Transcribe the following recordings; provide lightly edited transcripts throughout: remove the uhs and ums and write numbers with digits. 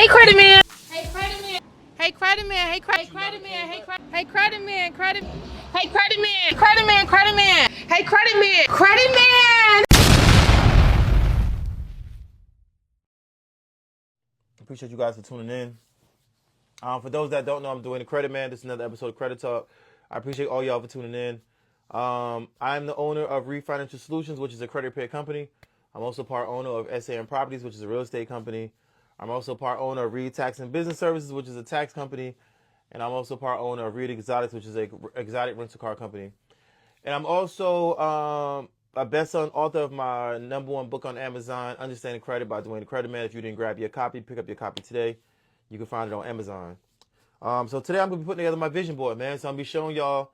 credit man. Hey credit man. Hey credit man. Hey credit man. Hey credit man. Hey credit man. Credit man. Credit man. Hey credit man. Credit man. Appreciate you guys for tuning in. For those that don't know, I'm doing the Credit Man. This is another episode of Credit Talk. I appreciate all y'all for tuning in. I'm the owner of Reed Financial Solutions, which is a credit repair company. I'm also part owner of SAM Properties, which is a real estate company. I'm also part owner of Reed Tax and Business Services, which is a tax company. And I'm also part owner of Reed Exotics, which is a exotic rental car company. And I'm also a best-selling author of my #1 book on Amazon, Understanding Credit by Dwayne the Credit Man. If you didn't grab your copy, pick up your copy today. You can find it on Amazon. So today I'm going to be putting together my vision board, man. So I'm going to be showing y'all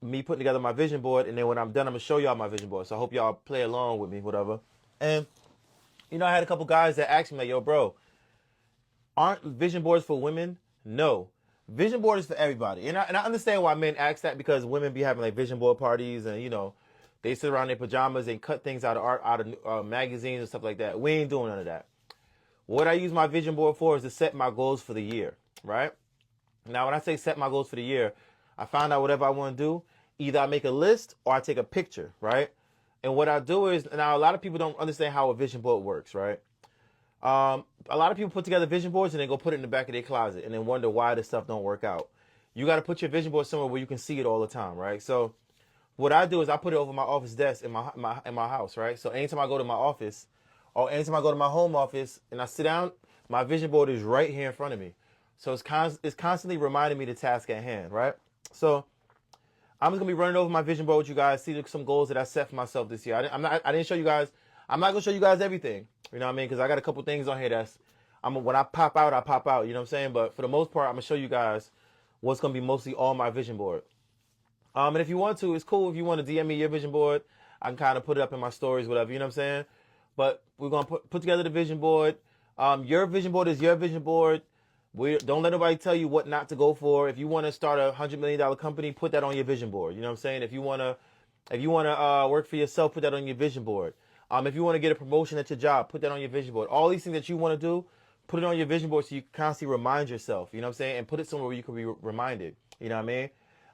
me putting together my vision board. And then when I'm done, I'm going to show y'all my vision board. So I hope y'all play along with me, whatever. And, I had a couple guys that asked me, like, yo, bro, aren't vision boards for women? No. Vision board is for everybody. And I understand why men ask that, because women be having like vision board parties and, they sit around in their pajamas and cut things out of art, out of magazines and stuff like that. We ain't doing none of that. What I use my vision board for is to set my goals for the year, right? Now, when I say set my goals for the year, I find out whatever I want to do. Either I make a list or I take a picture, right? And what I do is, now a lot of people don't understand how a vision board works, right? A lot of people put together vision boards and then go put it in the back of their closet and then wonder why this stuff don't work out. You got to put your vision board somewhere where you can see it all the time, right? So what I do is I put it over my office desk in my house, right? So anytime I go to my office or anytime I go to my home office and I sit down, my vision board is right here in front of me. So it's constantly reminding me the task at hand, right? So I'm just gonna be running over my vision board with you guys, see some goals that I set for myself this year. I didn't show you guys. I'm not gonna show you guys everything, you know what I mean? Because I got a couple things on here when I pop out, I pop out, you know what I'm saying? But for the most part, I'm gonna show you guys what's gonna be mostly on my vision board. And if you want to, it's cool if you want to DM me your vision board. I can kind of put it up in my stories, whatever, you know what I'm saying? But we're gonna put together the vision board. Your vision board is your vision board. Don't let nobody tell you what not to go for. If you want to start a $100 million company, put that on your vision board. You know what I'm saying? If you wanna work for yourself, put that on your vision board. If you want to get a promotion at your job, put that on your vision board. All these things that you want to do, put it on your vision board so you constantly remind yourself. You know what I'm saying? And put it somewhere where you can be reminded. You know what I mean?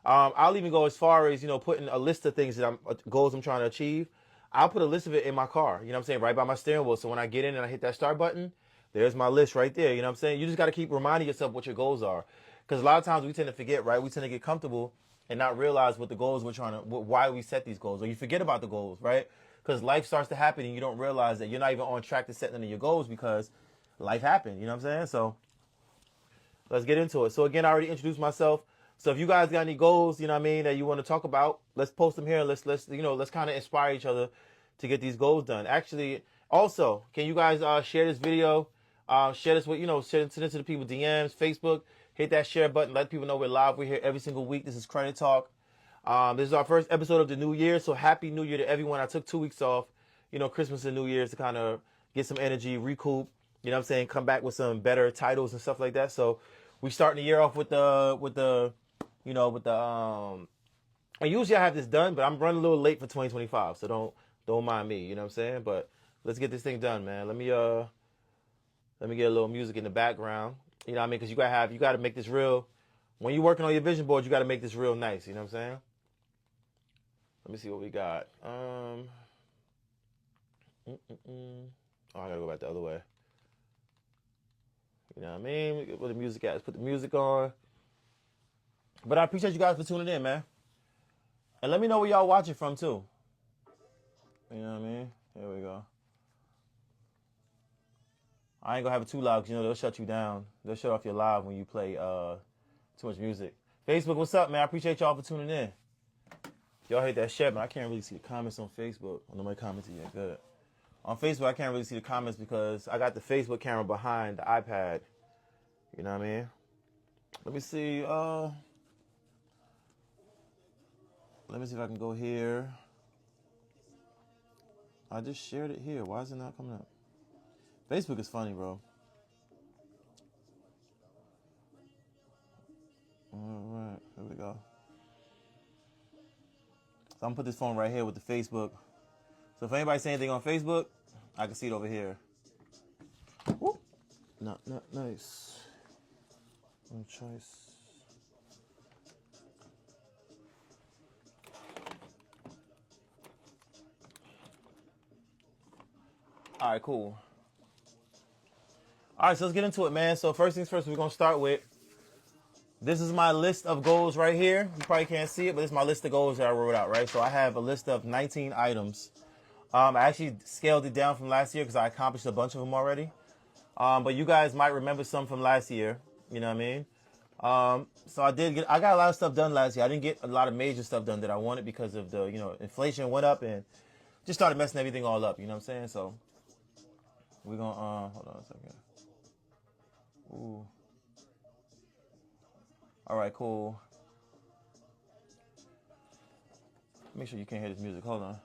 I'll even go as far as putting a list of things that goals I'm trying to achieve. I'll put a list of it in my car. You know what I'm saying? Right by my steering wheel. So when I get in and I hit that start button, there's my list right there. You know what I'm saying? You just got to keep reminding yourself what your goals are. Because a lot of times we tend to forget, right? We tend to get comfortable and not realize what the goals why we set these goals. Or you forget about the goals, right? Because life starts to happen and you don't realize that you're not even on track to set none of your goals because life happened. You know what I'm saying? So let's get into it. So again, I already introduced myself. So if you guys got any goals, you know what I mean, that you want to talk about, let's post them here. Let's kind of inspire each other to get these goals done. Actually, also, can you guys share this video? Share this with, send it to the people, DMs, Facebook. Hit that share button. Let people know we're live. We're here every single week. This is Credit Talk. This is our first episode of the new year. So happy new year to everyone. I took 2 weeks off, Christmas and New Year's to kind of get some energy, recoup, you know what I'm saying? Come back with some better titles and stuff like that. So we starting the year off with the and usually I have this done, but I'm running a little late for 2025, so don't mind me, you know what I'm saying? But let's get this thing done, man. Let me get a little music in the background, you know what I mean? Because you got to make this real. When you're working on your vision board, you got to make this real nice, you know what I'm saying? Let me see what we got. Oh, I gotta go back the other way. You know what I mean? Where the music at? Let's put the music on. But I appreciate you guys for tuning in, man. And let me know where y'all watching from, too. You know what I mean? Here we go. I ain't gonna have it too loud because, they'll shut you down. They'll shut off your live when you play too much music. Facebook, what's up, man? I appreciate y'all for tuning in. Y'all hit that share, but I can't really see the comments on Facebook. Nobody commented yet. Good. On Facebook, I can't really see the comments because I got the Facebook camera behind the iPad. You know what I mean? Let me see. Let me see if I can go here. I just shared it here. Why is it not coming up? Facebook is funny, bro. All right, here we go. So I'm gonna put this phone right here with the Facebook. So if anybody say anything on Facebook, I can see it over here. Woo. Not nice. No choice. All right, cool. All right, so let's get into it, man. So first things first, we're gonna start with. This is my list of goals right here. You probably can't see it, but this is my list of goals that I wrote out, right? So I have a list of 19 items. I actually scaled it down from last year because I accomplished a bunch of them already. But you guys might remember some from last year. You know what I mean? So I got a lot of stuff done last year. I didn't get a lot of major stuff done that I wanted because of the, inflation went up and just started messing everything all up. You know what I'm saying? So we're going to, hold on a second. Ooh. All right, cool. Make sure you can't hear this music. Hold on.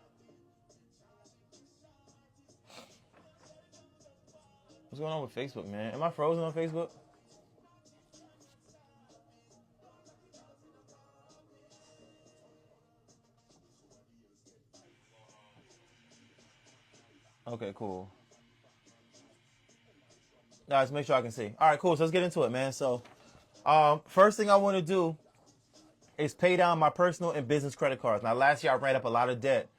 What's going on with Facebook, man? Am I frozen on Facebook? Okay, cool. All right, let's make sure I can see. All right, cool. So let's get into it, man. So, first thing I want to do is pay down my personal and business credit cards. Now, last year I ran up a lot of debt.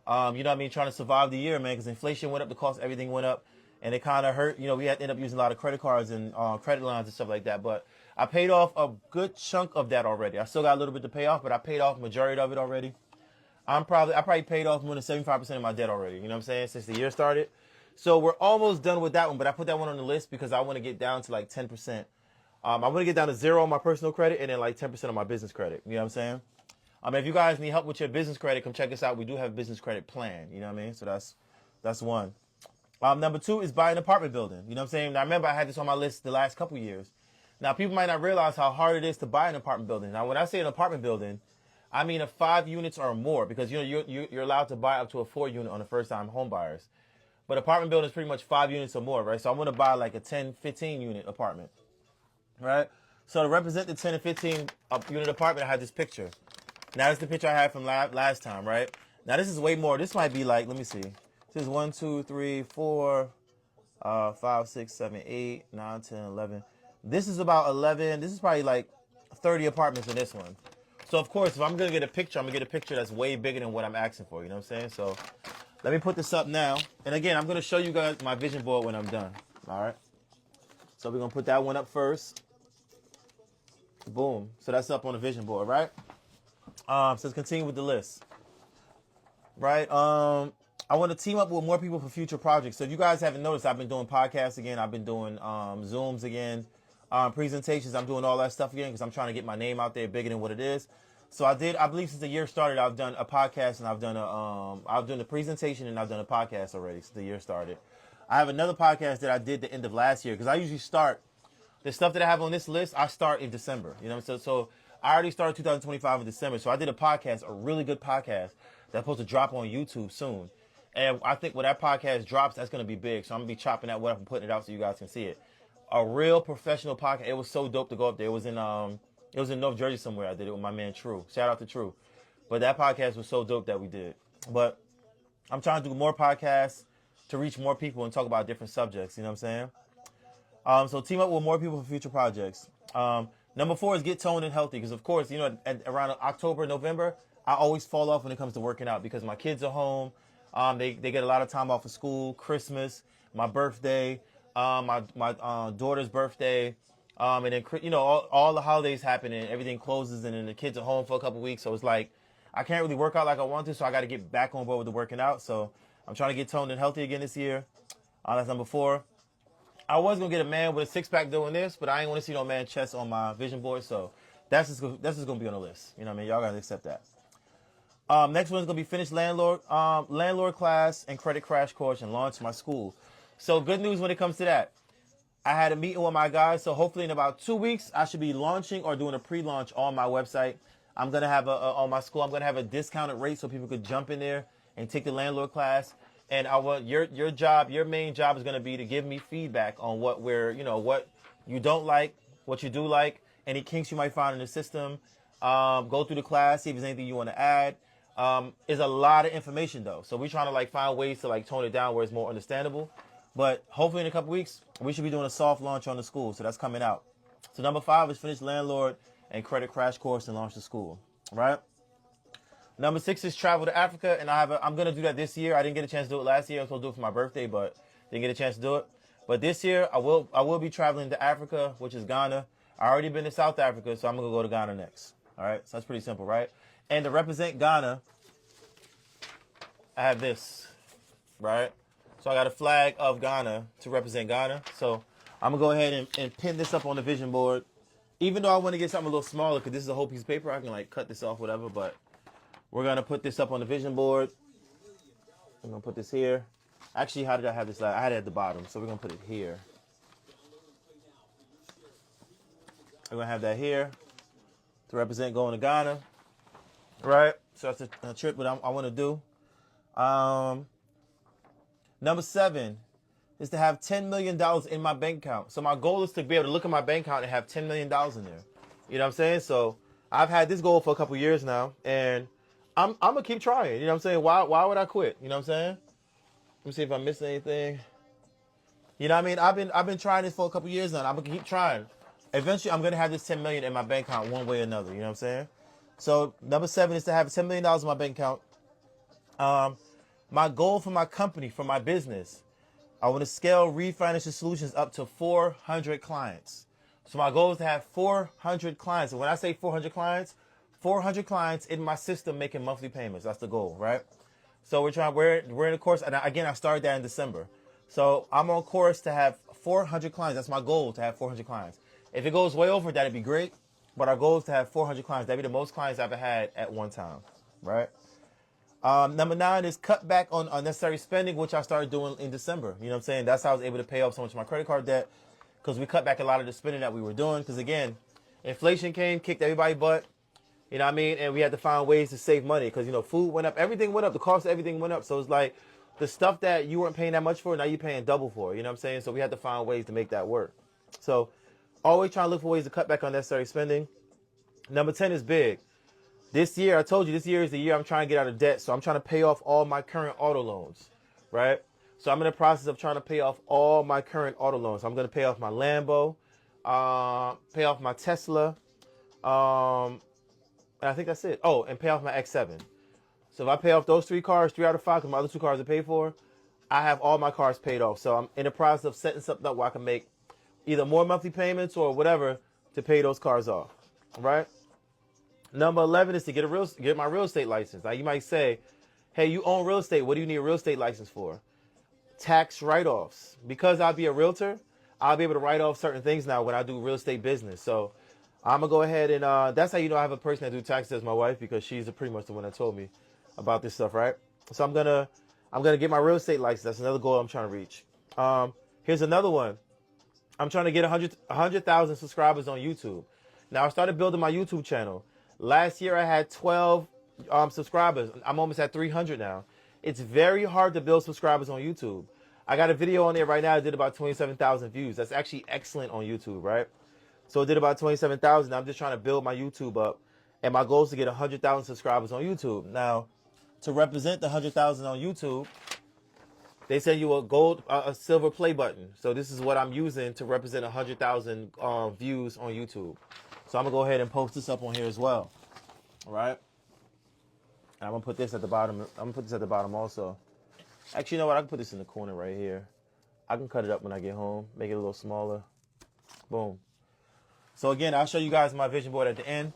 You know what I mean? Trying to survive the year, man, because inflation went up, the cost of everything went up, and it kind of hurt. We had to end up using a lot of credit cards and credit lines and stuff like that. But I paid off a good chunk of that already. I still got a little bit to pay off, but I paid off the majority of it already. I probably paid off more than 75% of my debt already. You know what I'm saying? Since the year started. So we're almost done with that one, but I put that one on the list because I want to get down to like 10%. I want to get down to 0 on my personal credit and then like 10% on my business credit. You know what I'm saying? If you guys need help with your business credit, come check us out. We do have a business credit plan. You know what I mean? So that's one. Number 2 is buy an apartment building. You know what I'm saying? Now, I remember I had this on my list the last couple years. Now, people might not realize how hard it is to buy an apartment building. Now, when I say an apartment building, I mean a 5 units or more because you're allowed to buy up to a 4 unit on the first time home buyers. But apartment building is pretty much 5 units or more, right? So I want to buy like a 10, 15 unit apartment, right? So to represent the 10 and 15 unit apartment, I had this picture. Now, this is the picture I had from last time, right? Now, this is way more. This might be like, let me see. This is 1, 2, 3, 4, 5, 6, 7, 8, 9, 10, 11. This is about 11. This is probably like 30 apartments in this one. So, of course, if I'm going to get a picture, I'm going to get a picture that's way bigger than what I'm asking for. You know what I'm saying? So, let me put this up now. And again, I'm going to show you guys my vision board when I'm done. All right? So, we're going to put that one up first. Boom. So, that's up on the vision board, right? So, let's continue with the list. Right? I want to team up with more people for future projects. So, if you guys haven't noticed, I've been doing podcasts again. I've been doing Zooms again. Presentations. I'm doing all that stuff again because I'm trying to get my name out there bigger than what it is. So I believe since the year started, I've done a podcast and I've done a presentation and I've done a podcast already since the year started. I have another podcast that I did the end of last year because I usually start the stuff that I have on this list. I start in December, you know. So I already started 2025 in December. So I did a podcast, a really good podcast that's supposed to drop on YouTube soon. And I think when that podcast drops, that's going to be big. So I'm going to be chopping that one up and putting it out so you guys can see it. A real professional podcast. It was so dope to go up there. It was in North Jersey somewhere. I did it with my man True. Shout out to True. But that podcast was so dope that we did. But I'm trying to do more podcasts to reach more people and talk about different subjects. You know what I'm saying? So team up with more people for future projects. Number 4 is get toned and healthy. Because, of course, around October, November, I always fall off when it comes to working out because my kids are home. They get a lot of time off of school, Christmas, my birthday, my daughter's birthday. And then, all the holidays happen and everything closes and then the kids are home for a couple weeks. So it's like, I can't really work out like I want to. So I got to get back on board with the working out. So I'm trying to get toned and healthy again this year. That's number 4. I was going to get a man with a 6-pack doing this, but I ain't want to see no man chest on my vision board. So that's just going to be on the list. You know what I mean? Y'all got to accept that. Next one is going to be finish landlord class and credit crash course and launch my school. So good news when it comes to that. I had a meeting with my guys, so hopefully in about 2 weeks, I should be launching or doing a pre-launch on my website. I'm going to have on my school, I'm going to have a discounted rate so people could jump in there and take the landlord class. And I want your main job is going to be to give me feedback on what you don't like, what you do like, any kinks you might find in the system. Go through the class, see if there's anything you want to add. It's a lot of information though. So we're trying to find ways to tone it down where it's more understandable. But hopefully in a couple weeks, we should be doing a soft launch on the school. So that's coming out. So number 5 is finish landlord and credit crash course and launch the school. Right? Number 6 is travel to Africa, and I'm gonna do that this year. I didn't get a chance to do it last year. I was supposed to do it for my birthday, but didn't get a chance to do it. But this year, I will be traveling to Africa, which is Ghana. I already been to South Africa, so I'm gonna go to Ghana next. All right, so that's pretty simple, right? And to represent Ghana, I have this, right? So I got a flag of Ghana to represent Ghana. So I'm gonna go ahead and pin this up on the vision board. Even though I want to get something a little smaller, because this is a whole piece of paper, I can like cut this off, whatever, but we're going to put this up on the vision board. I'm going to put this here. Actually, how did I have this? I had it at the bottom, so we're going to put it here. We're going to have that here to represent going to Ghana. Right? So that's a trip that I want to do. Number 7 is to have $10 million in my bank account. So my goal is to be able to look at my bank account and have $10 million in there. You know what I'm saying? So I've had this goal for a couple years now, and I'm gonna keep trying. You know what I'm saying? Why would I quit? You know what I'm saying? Let me see if I'm missing anything. You know what I mean? I've been trying this for a couple years now. I'm gonna keep trying. Eventually, I'm gonna have this $10 million in my bank account one way or another. You know what I'm saying? So number 7 is to have $10 million in my bank account. My goal for my company, for my business, I want to scale Reed Financial Solutions up to 400 clients. So my goal is to have 400 clients. And when I say 400 clients in my system making monthly payments. That's the goal, right? So we're in a course, and again, I started that in December. So I'm on course to have 400 clients. That's my goal, to have 400 clients. If it goes way over, that'd be great. But our goal is to have 400 clients. That'd be the most clients I've ever had at one time, right? Number 9 is cut back on unnecessary spending, which I started doing in December. You know what I'm saying? That's how I was able to pay off so much of my credit card debt, because we cut back a lot of the spending that we were doing. Because again, inflation came, kicked everybody's butt. You know what I mean? And we had to find ways to save money because, you know, food went up. Everything went up. The cost of everything went up. So it's like the stuff that you weren't paying that much for, now you're paying double for. You know what I'm saying? So we had to find ways to make that work. So always trying to look for ways to cut back on unnecessary spending. Number 10 is big. This year, I told you, this year is the year I'm trying to get out of debt. So I'm trying to pay off all my current auto loans, right? So I'm in the process of trying to pay off all my current auto loans. I'm going to pay off my Lambo, pay off my Tesla, and I think that's it. Oh, and pay off my X7. So if I pay off those 3 cars, 3 out of 5, because my other 2 cars are paid for, I have all my cars paid off. So I'm in the process of setting something up where I can make either more monthly payments or whatever to pay those cars off, right? Number 11 is to get my real estate license. Now you might say, hey, you own real estate. What do you need a real estate license for? Tax write-offs. Because I'll be a realtor, I'll be able to write off certain things now when I do real estate business. So I'm going to go ahead and that's how you know I have a person that do taxes as my wife, because she's pretty much the one that told me about this stuff, right? So I'm gonna get my real estate license. That's another goal I'm trying to reach. Here's another one. I'm trying to get 100,000 subscribers on YouTube. Now I started building my YouTube channel. Last year I had 12 subscribers. I'm almost at 300 now. It's very hard to build subscribers on YouTube. I got a video on there right now that did about 27,000 views. That's actually excellent on YouTube, right? So it did about 27,000. I'm just trying to build my YouTube up. And my goal is to get 100,000 subscribers on YouTube. Now, to represent the 100,000 on YouTube, they send you a silver play button. So this is what I'm using to represent 100,000 views on YouTube. So I'm going to go ahead and post this up on here as well. All right? And I'm going to put this at the bottom. I'm going to put this at the bottom also. Actually, you know what? I can put this in the corner right here. I can cut it up when I get home. Make it a little smaller. Boom. So again, I'll show you guys my vision board at the end.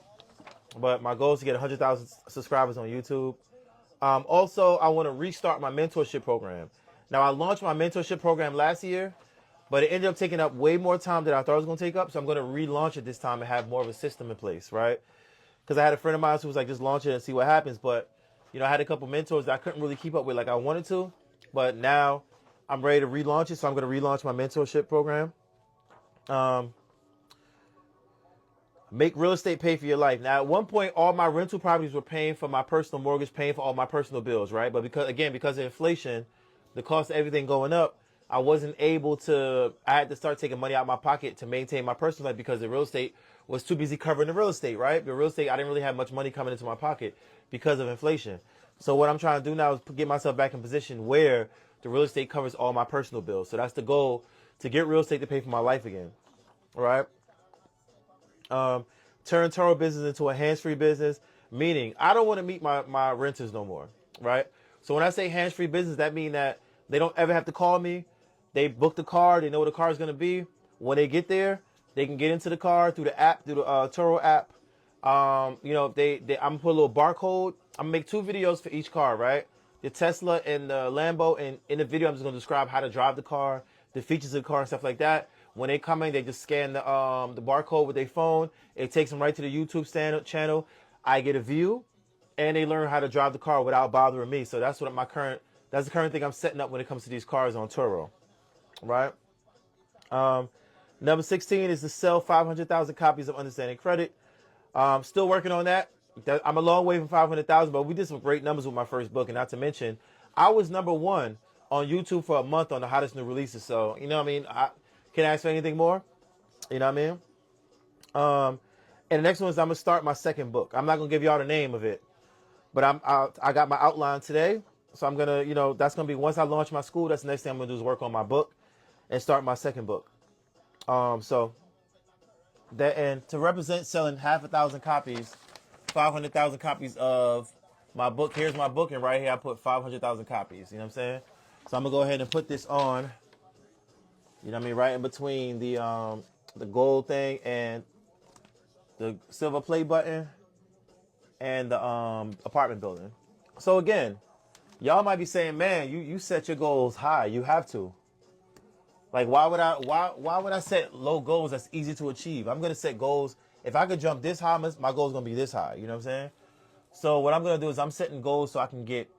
But my goal is to get 100,000 subscribers on YouTube. Also, I want to restart my mentorship program. Now, I launched my mentorship program last year, but it ended up taking up way more time than I thought it was going to take up. So I'm going to relaunch it this time and have more of a system in place, right? Because I had a friend of mine who was like, just launch it and see what happens. But, you know, I had a couple mentors that I couldn't really keep up with like I wanted to. But now I'm ready to relaunch it. So I'm going to relaunch my mentorship program. Make real estate pay for your life. Now, at one point, all my rental properties were paying for my personal mortgage, paying for all my personal bills, right? But because of inflation, the cost of everything going up, I wasn't able to, I had to start taking money out of my pocket to maintain my personal life because the real estate was too busy covering the real estate, right? The real estate, I didn't really have much money coming into my pocket because of inflation. So what I'm trying to do now is get myself back in position where the real estate covers all my personal bills. So that's the goal, to get real estate to pay for my life again. All right. Turn Turo business into a hands-free business, meaning I don't want to meet my renters no more. Right. So when I say hands-free business, that means that they don't ever have to call me. They book the car. They know what the car is going to be. When they get there, they can get into the car through the app, through the Turo app. You know, I'm gonna put a little barcode. I'm gonna make 2 videos for each car, right? The Tesla and the Lambo. And in the video, I'm just gonna describe how to drive the car, the features of the car, and stuff like that. When they come in, they just scan the barcode with their phone. It takes them right to the YouTube channel. I get a view, and they learn how to drive the car without bothering me. So that's what that's the current thing I'm setting up when it comes to these cars on Turo, right? Number 16 is to sell 500,000 copies of Understanding Credit. Still working on that. I'm a long way from 500,000, but we did some great numbers with my first book. And not to mention, I was #1 on YouTube for a month on the hottest new releases. So, you know what I mean? Can I ask for anything more? You know what I mean? And the next one is I'm going to start my second book. I'm not going to give y'all the name of it, but I got my outline today. So I'm going to, you know, that's going to be, once I launch my school, that's the next thing I'm going to do is work on my book and start my second book. So that, and to represent selling 500,000 copies, 500,000 copies of my book. Here's my book, and right here I put 500,000 copies. You know what I'm saying? So I'm gonna go ahead and put this on. You know what I mean? Right in between the gold thing and the silver play button and the apartment building. So again, y'all might be saying, man, you set your goals high. You have to. Like, why would I set low goals that's easy to achieve? I'm gonna set goals. If I could jump this high, my goal's gonna be this high. You know what I'm saying? So what I'm gonna do is I'm setting goals so I can get,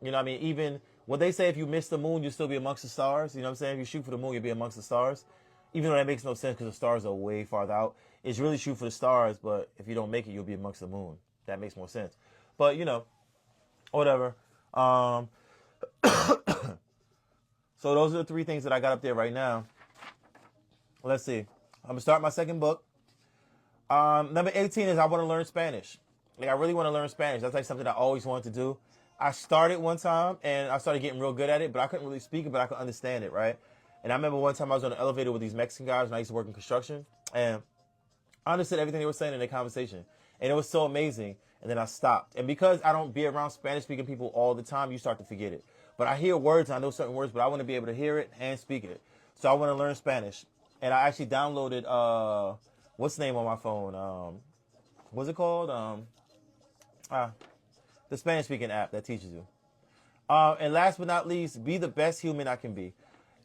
you know what I mean, even what they say, if you miss the moon, you'll still be amongst the stars. You know what I'm saying? If you shoot for the moon, you'll be amongst the stars. Even though that makes no sense because the stars are way farther out. It's really shoot for the stars, but if you don't make it, you'll be amongst the moon. That makes more sense. But, you know, whatever. So those are the 3 things that I got up there right now. Let's see. I'm going to start my second book. Number 18 is I want to learn Spanish. Like, I really want to learn Spanish. That's like something I always wanted to do. I started one time, and I started getting real good at it, but I couldn't really speak it, but I could understand it, right? And I remember one time I was on an elevator with these Mexican guys when I used to work in construction, and I understood everything they were saying in their conversation. And it was so amazing. And then I stopped. And because I don't be around Spanish-speaking people all the time, you start to forget it. But I hear words, and I know certain words, but I want to be able to hear it and speak it. So I want to learn Spanish. And I actually downloaded, what's the name on my phone? What's it called? The Spanish-speaking app that teaches you. And last but not least, be the best human I can be.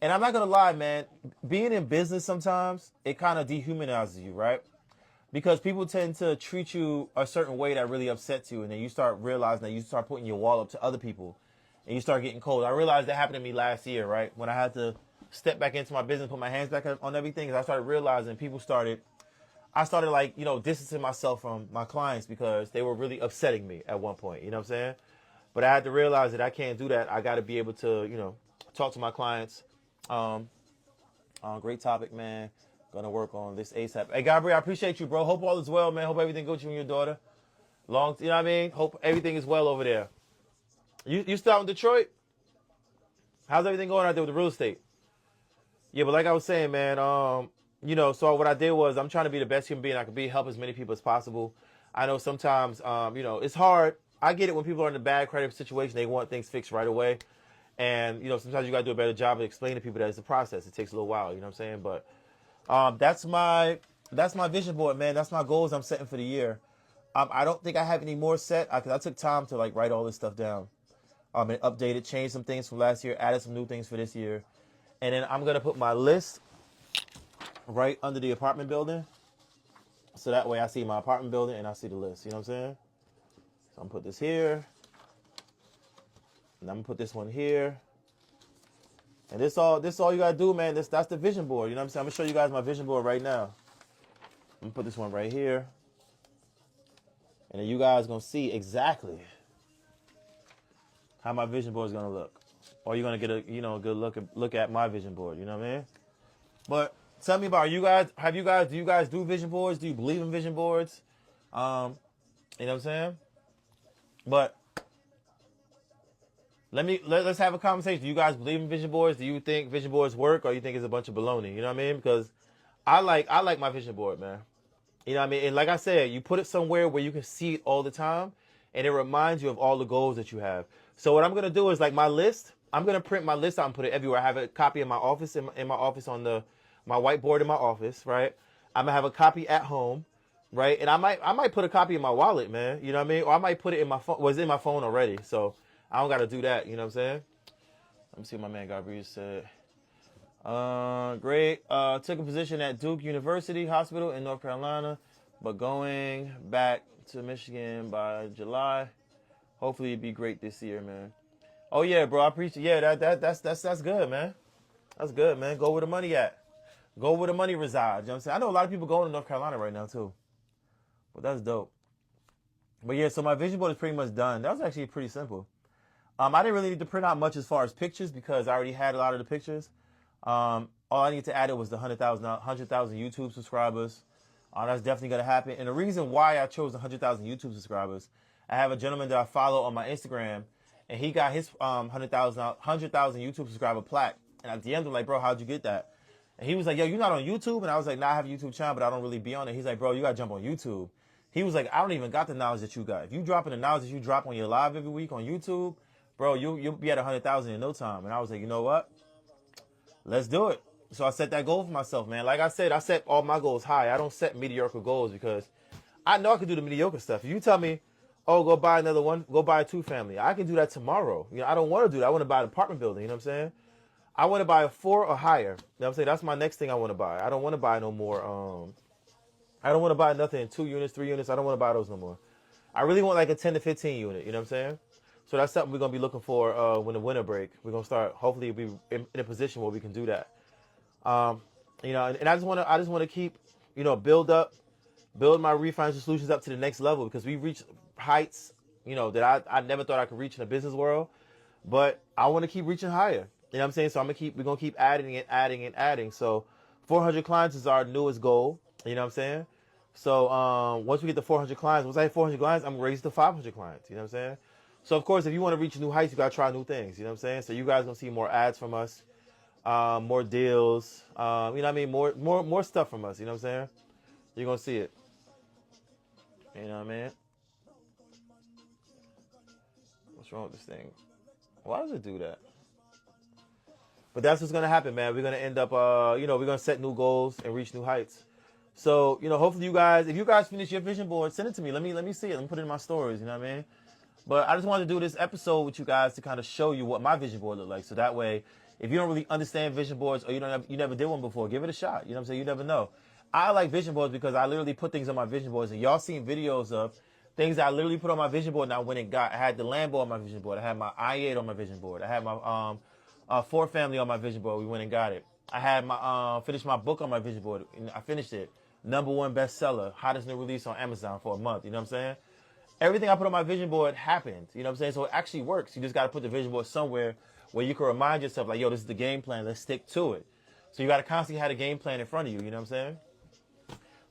And I'm not going to lie, man. Being in business sometimes, it kind of dehumanizes you, right? Because people tend to treat you a certain way that really upsets you. And then you start realizing that you start putting your wall up to other people. And you start getting cold. I realized that happened to me last year, right? When I had to step back into my business, put my hands back on everything. I started realizing I started like, you know, distancing myself from my clients because they were really upsetting me at one point. You know what I'm saying? But I had to realize that I can't do that. I got to be able to, you know, talk to my clients. Great topic, man. Gonna work on this ASAP. Hey, Gabriel, I appreciate you, bro. Hope all is well, man. Hope everything good with you and your daughter. You know what I mean? Hope everything is well over there. You still out in Detroit? How's everything going out there with the real estate? Yeah, but like I was saying, man, you know, so what I did was I'm trying to be the best human being I can be, help as many people as possible. I know sometimes, you know, it's hard. I get it when people are in a bad credit situation, they want things fixed right away. And, you know, sometimes you got to do a better job of explaining to people that it's a process. It takes a little while, you know what I'm saying? But that's my vision board, man. That's my goals I'm setting for the year. I don't think I have any more set because I took time to like write all this stuff down. And updated, changed some things from last year, added some new things for this year. And then I'm going to put my list right under the apartment building. So that way I see my apartment building and I see the list. You know what I'm saying? So I'm going to put this here. And I'm going to put this one here. And this all you got to do, man. That's the vision board. You know what I'm saying? I'm going to show you guys my vision board right now. I'm going to put this one right here. And then you guys going to see exactly how my vision board is going to look. Or you're going to get a, you know, good look at my vision board. You know what I mean? But tell me about do you guys do vision boards? Do you believe in vision boards? You know what I'm saying? But let's have a conversation. Do you guys believe in vision boards? Do you think vision boards work, or you think it's a bunch of baloney? You know what I mean? Because I like my vision board, man. You know what I mean? And like I said, you put it somewhere where you can see it all the time, and it reminds you of all the goals that you have. So what I'm gonna do is like my list. I'm gonna print my list out and put it everywhere. I have a copy in my office, in my office on my whiteboard in my office, right? I'm gonna have a copy at home, right? And I might put a copy in my wallet, man. You know what I mean? Or I might put it in my phone. Was in my phone already, so I don't gotta do that. You know what I'm saying? Let me see what my man Gabriel said. Great. Took a position at Duke University Hospital in North Carolina, but going back to Michigan by July. Hopefully it'd be great this year, man. Oh yeah, bro. I appreciate. Yeah, that's good, man. That's good, man. Go where the money at. Go where the money resides. You know what I'm saying? I know a lot of people going to North Carolina right now too. But that's dope. But yeah, so my vision board is pretty much done. That was actually pretty simple. I didn't really need to print out much as far as pictures because I already had a lot of the pictures. All I need to add it was the 100,000 YouTube subscribers. That's definitely going to happen. And the reason why I chose 100,000 YouTube subscribers, I have a gentleman that I follow on my Instagram, and he got his 100,000 YouTube subscriber plaque. And I DM'd him like, bro, how'd you get that? And he was like, yo, you're not on YouTube? And I was like, nah, I have a YouTube channel, but I don't really be on it. He's like, bro, you got to jump on YouTube. He was like, I don't even got the knowledge that you got. If you dropping the knowledge that you drop on your live every week on YouTube, bro, you'll be at 100,000 in no time. And I was like, you know what? Let's do it. So I set that goal for myself, man. Like I said, I set all my goals high. I don't set mediocre goals because I know I can do the mediocre stuff. If you tell me, oh, go buy another one, go buy a 2-family, I can do that tomorrow. You know, I don't want to do that. I want to buy an apartment building. You know what I'm saying? I want to buy a 4 or higher. You know what I'm saying? That's my next thing I want to buy. I don't want to buy no more. I don't want to buy nothing in 2 units, 3 units. I don't want to buy those no more. I really want like a 10 to 15 unit. You know what I'm saying? So that's something we're going to be looking for when the winter break. We're going to start, hopefully, be in a position where we can do that. You know, and I just want to keep, you know, build my refinancing solutions up to the next level because we reached heights, you know, that I never thought I could reach in the business world. But I want to keep reaching higher. You know what I'm saying? So we're going to keep adding. So 400 clients is our newest goal. You know what I'm saying? So once we get to 400 clients, once I hit 400 clients, I'm raised to 500 clients. You know what I'm saying? So, of course, if you want to reach new heights, you got to try new things. You know what I'm saying? So you guys going to see more ads from us, more deals, you know what I mean? More stuff from us. You know what I'm saying? You're going to see it. You know what I mean? What's wrong with this thing? Why does it do that? But that's what's going to happen, man. We're going to end up, you know, we're going to set new goals and reach new heights. So, you know, hopefully you guys, if you guys finish your vision board, send it to me. Let me see it. Let me put it in my stories. You know what I mean? But I just wanted to do this episode with you guys to kind of show you what my vision board looked like. So that way, if you don't really understand vision boards or you never did one before, give it a shot. You know what I'm saying? You never know. I like vision boards because I literally put things on my vision boards, and y'all seen videos of things that I literally put on my vision board and I went and got. I had the Lambo on my vision board. I had my i8 on my vision board. I had my 4-family on my vision board. We went and got it. I had my finished my book on my vision board. And I finished it. #1 bestseller, hottest new release on Amazon for a month. You know what I'm saying? Everything I put on my vision board happened. You know what I'm saying? So it actually works. You just got to put the vision board somewhere where you can remind yourself, like, yo, this is the game plan. Let's stick to it. So you got to constantly have a game plan in front of you. You know what I'm saying?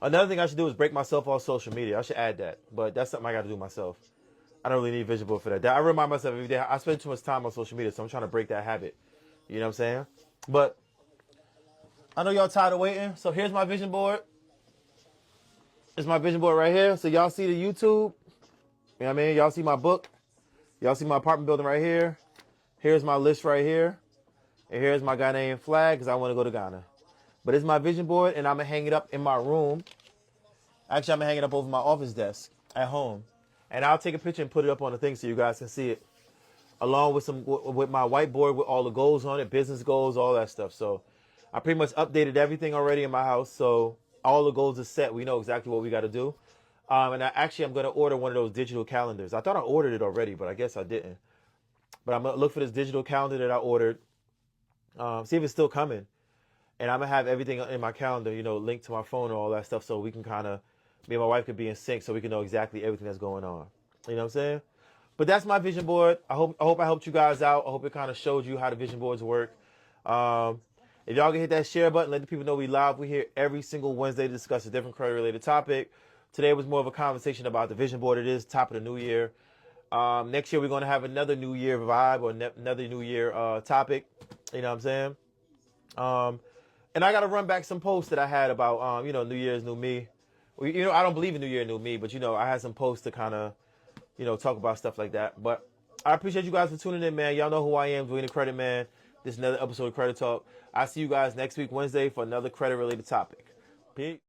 Another thing I should do is break myself off social media. I should add that. But that's something I got to do myself. I don't really need vision board for that. I remind myself every day. I spend too much time on social media, so I'm trying to break that habit. You know what I'm saying? But I know y'all tired of waiting. So here's my vision board. It's my vision board right here. So y'all see the YouTube. You know what I mean? Y'all see my book. Y'all see my apartment building right here. Here's my list right here. And here's my Ghanaian flag because I want to go to Ghana. But it's my vision board, and I'm going to hang it up in my room. Actually, I'm going to hang it up over my office desk at home. And I'll take a picture and put it up on the thing so you guys can see it. Along with my whiteboard with all the goals on it, business goals, all that stuff. So I pretty much updated everything already in my house. So all the goals are set. We know exactly what we got to do. And I'm going to order one of those digital calendars. I thought I ordered it already, but I guess I didn't. But I'm going to look for this digital calendar that I ordered. See if it's still coming. And I'm going to have everything in my calendar, you know, linked to my phone and all that stuff. So we can kind of, me and my wife could be in sync so we can know exactly everything that's going on. You know what I'm saying? But that's my vision board. I hope I helped you guys out. I hope it kind of showed you how the vision boards work. If y'all can hit that share button, let the people know we live. We're here every single Wednesday to discuss a different credit-related topic. Today was more of a conversation about the vision board. It is top of the new year. Next year we're gonna have another New Year vibe or another New Year topic. You know what I'm saying? And I gotta run back some posts that I had about New Year's, new me. I don't believe in New Year, new me, but I had some posts to kind of talk about stuff like that. But I appreciate you guys for tuning in, man. Y'all know who I am, Dwayne the Credit Man. This is another episode of Credit Talk. I'll see you guys next week, Wednesday, for another credit related topic. Peace.